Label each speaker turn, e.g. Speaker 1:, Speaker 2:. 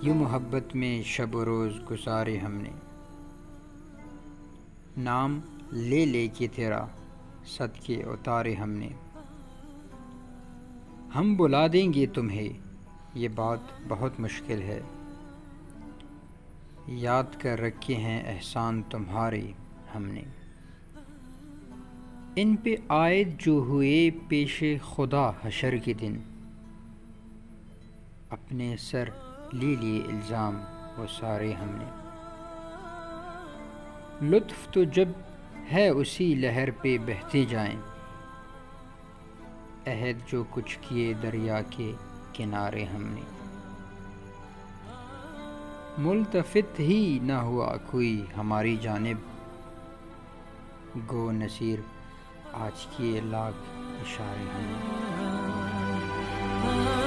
Speaker 1: یوں محبت میں شب و روز گزارے ہم نے، نام لے لے کے تیرا صدقے اتارے ہم نے۔ ہم بلا دیں گے تمہیں یہ بات بہت مشکل ہے، یاد کر رکھے ہیں احسان تمہارے ہم نے۔ ان پہ عائد جو ہوئے پیش خدا حشر کے دن، اپنے سر لے لیے الزام وہ سارے ہم نے۔ لطف تو جب ہے اسی لہر پہ بہتے جائیں، عہد جو کچھ کیے دریا کے کنارے ہم نے۔ ملتفت ہی نہ ہوا کوئی ہماری جانب، گو نصیر آج کیے لاکھ اشارے ہم نے۔